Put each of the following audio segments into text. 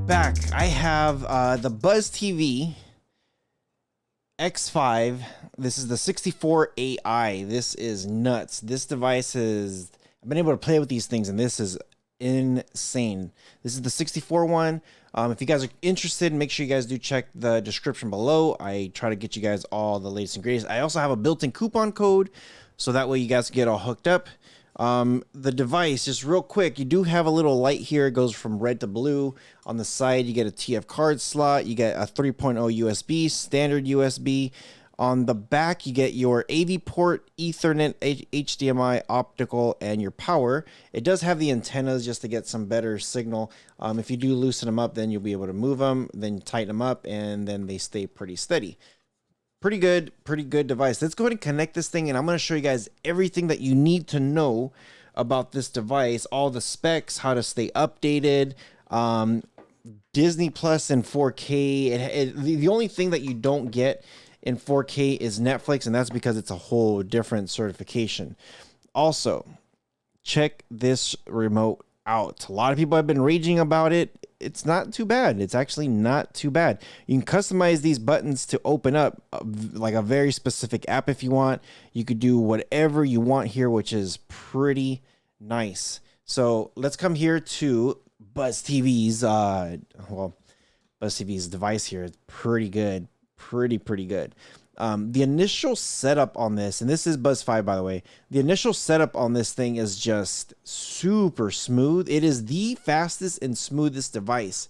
back. I have the BuzzTV X5. This is the 64 AI. This is nuts. This device is, I've been able to play with these things, and this is insane. This is the 64 one. If you guys are interested, make sure you guys do check the description below. I try to get you guys all the latest and greatest. I also have a built-in coupon code, so that way you guys get all hooked up. The device, just real quick, you do have a little light here. It goes from red to blue. On the side, you get a TF card slot. You get a 3.0 USB, standard USB. On the back, you get your AV port, Ethernet, HDMI, optical, and your power. It does have the antennas just to get some better signal. If you do loosen them up, then you'll be able to move them, then tighten them up, and then they stay pretty steady. Pretty good device. Let's go ahead and connect this thing, and I'm going to show you guys everything that you need to know about this device, all the specs, how to stay updated, Disney Plus in 4K. The only thing that you don't get in 4K is Netflix, and that's because it's a whole different certification. Also, check this remote out. A lot of people have been raging about it. It's not too bad. It's actually not too bad. You can customize these buttons to open up like a very specific app if you want. You could do whatever you want here, which is pretty nice. So let's come here to BuzzTV's BuzzTV's device here. It's pretty good. Pretty good. The initial setup on this, and this is Buzz 5, by the way, the initial setup on this thing is just super smooth. It is the fastest and smoothest device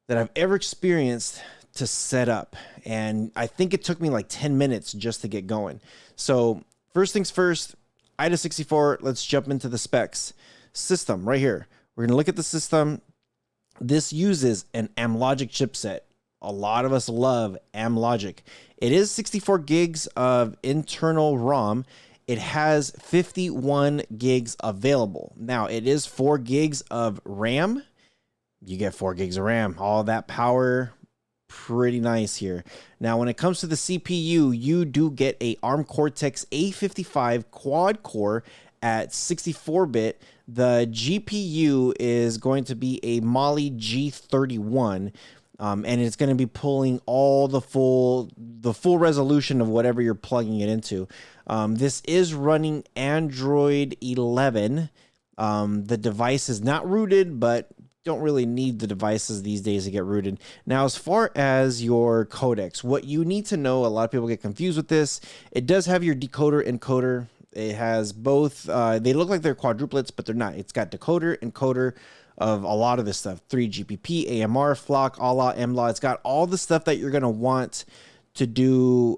that I've ever experienced to set up. And I think it took me like 10 minutes just to get going. So first things first, IDA64, let's jump into the specs. System right here. We're going to look at the system. This uses an Amlogic chipset. A lot of us love Amlogic. It is 64 gigs of internal ROM. It has 51 gigs available. Now, it is 4 gigs of RAM. You get 4 gigs of RAM. All that power, pretty nice here. Now, when it comes to the CPU, you do get a ARM Cortex A55 quad core at 64-bit. The GPU is going to be a Mali G31. And it's going to be pulling all the full resolution of whatever you're plugging it into. This is running Android 11. The device is not rooted, but don't really need the devices these days to get rooted. Now, as far as your codecs, what you need to know, a lot of people get confused with this. It does have your decoder encoder. It has both. They look like they're quadruplets, but they're not. It's got decoder, encoder of a lot of this stuff. 3GPP, AMR, FLOC, ALA, MLA. It's got all the stuff that you're going to want to do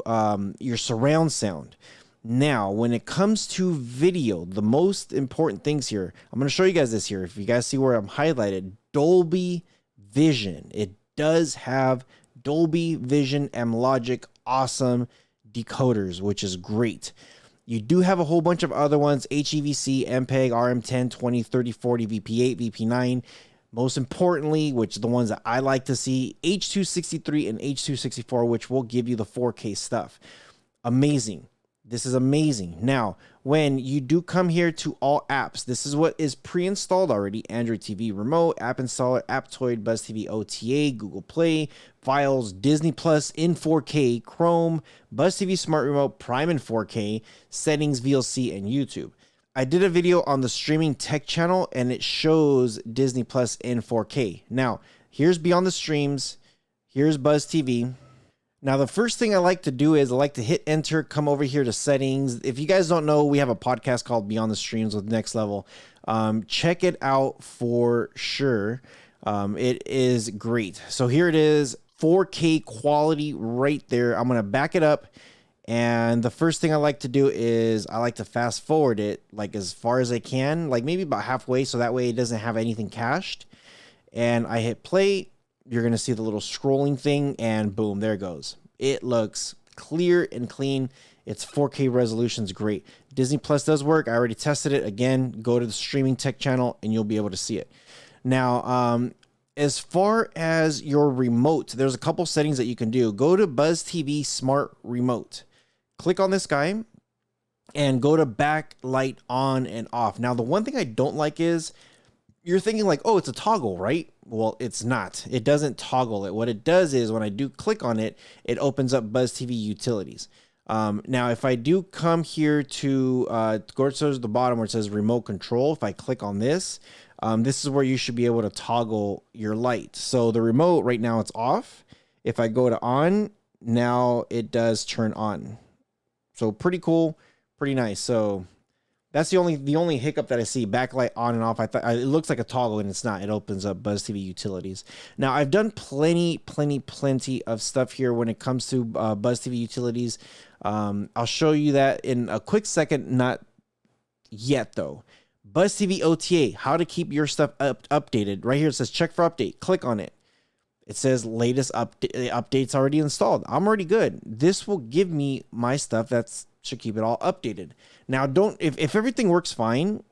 your surround sound. Now, when it comes to video, the most important things here, I'm going to show you guys this here. If you guys see where I'm highlighted, Dolby Vision. It does have Dolby Vision, Amlogic, awesome decoders, which is great. You do have a whole bunch of other ones, HEVC, MPEG, RM10, 20, 30, 40, VP8, VP9. Most importantly, which are the ones that I like to see, H.263 and H.264, which will give you the 4K stuff. Amazing. This is amazing. Now, when you do come here to all apps, this is what is pre-installed already. Android TV Remote, App Installer, Aptoid, BuzzTV OTA, Google Play, Files, Disney Plus in 4K, Chrome, BuzzTV Smart Remote, Prime in 4K, Settings, VLC, and YouTube. I did a video on the Streaming Tech channel, and it shows Disney Plus in 4K. Now, here's Beyond the Streams. Here's BuzzTV. Now, the first thing I like to do is I like to hit enter, come over here to settings. If you guys don't know, we have a podcast called Beyond the Streams with Next Level. Check it out for sure. It is great. So here it is, 4K quality right there. I'm going to back it up. And the first thing I like to do is I like to fast forward it like as far as I can, like maybe about halfway. So that way it doesn't have anything cached. And I hit play. You're going to see the little scrolling thing, and boom, there it goes. It looks clear and clean. Its 4K resolution's great. Disney Plus does work. I already tested it. Again, go to the Streaming Tech channel, and you'll be able to see it. Now, as far as your remote, there's a couple settings that you can do. Go to BuzzTV Smart Remote. Click on this guy, and go to backlight on and off. Now, the one thing I don't like is you're thinking like, oh, it's a toggle, right? Well, it's not. It doesn't toggle it. What it does is when I do click on it, it opens up BuzzTV Utilities. Now, if I do come here to go to the bottom where it says remote control, if I click on this, this is where you should be able to toggle your light. So the remote right now it's off. If I go to on, now it does turn on. So pretty cool, pretty nice. So that's the only hiccup that I see. Backlight on and off. I thought it looks like a toggle and it's not. It opens up BuzzTV Utilities. Now I've done plenty of stuff here when it comes to BuzzTV Utilities. I'll show you that in a quick second. Not yet though. BuzzTV OTA, how to keep your stuff updated. Right here it says check for update. Click on it. It says latest updates already installed. I'm already good. This will give me my stuff that's should keep it all updated. Now, if everything works fine,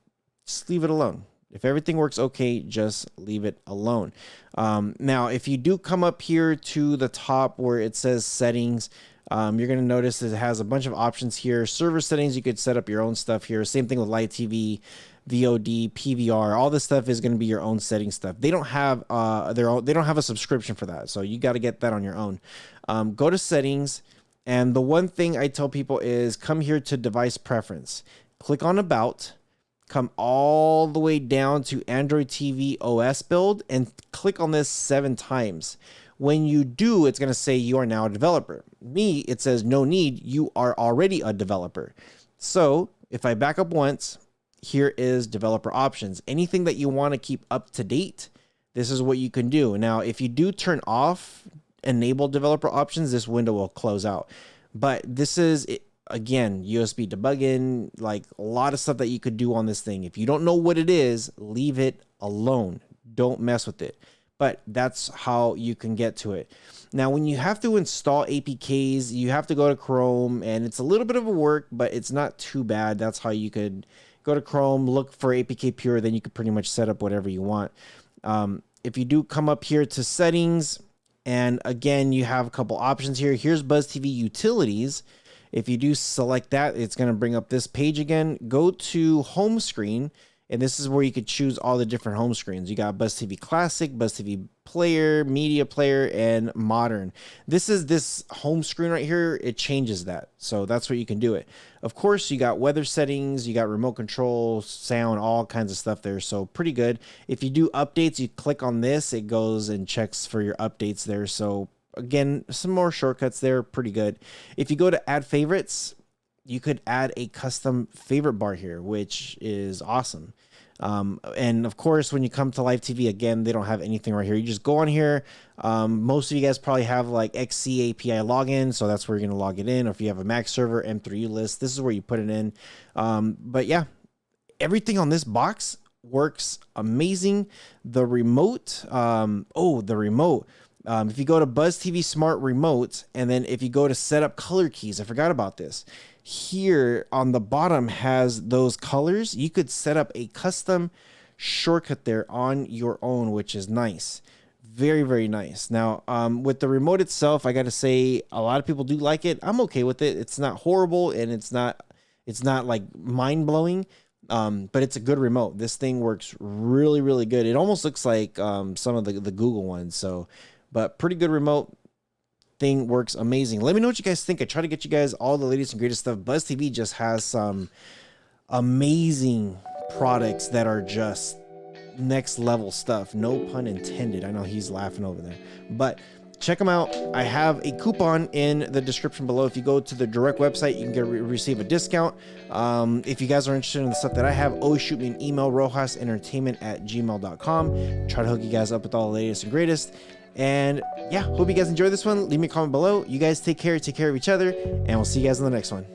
just leave it alone. If everything works okay, just leave it alone. Now, if you do come up here to the top where it says settings, you're going to notice that it has a bunch of options here. Server settings, you could set up your own stuff here. Same thing with live TV, VOD, PVR. All this stuff is going to be your own setting stuff. They don't have they don't have a subscription for that, so you got to get that on your own. Go to settings. And the one thing I tell people is come here to device preference, click on about, come all the way down to Android TV OS build and click on this 7 times. When you do, it's going to say you are now a developer. Me, it says no need. You are already a developer. So if I back up once, here is developer options. Anything that you want to keep up to date, this is what you can do. Now, if you do turn off enable developer options, this window will close out. But this is again USB debugging, like a lot of stuff that you could do on this thing. If you don't know what it is, leave it alone. Don't mess with it. But that's how you can get to it. Now, when you have to install APKs, you have to go to Chrome, and it's a little bit of a work, but it's not too bad. That's how you could go to Chrome, look for APK Pure, then you could pretty much set up whatever you want. If you do come up here to settings, and again, you have a couple options here. Here's BuzzTV Utilities. If you do select that, it's going to bring up this page again. Go to home screen, and this is where you could choose all the different home screens. You got BuzzTV Classic, BuzzTV Player, Media Player, and Modern. This home screen right here, it changes that. So that's where you can do it. Of course, you got weather settings, you got remote control, sound, all kinds of stuff there. So pretty good. If you do updates, you click on this, it goes and checks for your updates there. So again, some more shortcuts there, pretty good. If you go to add favorites, you could add a custom favorite bar here, which is awesome. And of course, when you come to live TV, again, they don't have anything right here. You just go on here. Most of you guys probably have like XC API login, so that's where you're going to log it in. Or if you have a Mac server, M3U list, this is where you put it in. But yeah, everything on this box works amazing. The remote, the remote. If you go to BuzzTV Smart Remote, and then if you go to set up color keys, I forgot about this. Here on the bottom has those colors. You could set up a custom shortcut there on your own, which is nice. Very, very nice. Now, with the remote itself, I got to say a lot of people do like it. I'm okay with it. It's not horrible, and it's not like mind-blowing. But it's a good remote. This thing works really, really good. It almost looks like some of the Google ones. So, but pretty good remote. Thing works amazing. Let me know what you guys think. I try to get you guys all the latest and greatest stuff. BuzzTV just has some amazing products that are just next level stuff. No pun intended. I know he's laughing over there, but check them out. I have a coupon in the description below. If you go to the direct website, you can receive a discount. If you guys are interested in the stuff that I have, always shoot me an email, rohasentertainment@gmail.com. Try to hook you guys up with all the latest and greatest. And yeah, hope you guys enjoyed this one. Leave me a comment below. You guys take care of each other, and we'll see you guys in the next one.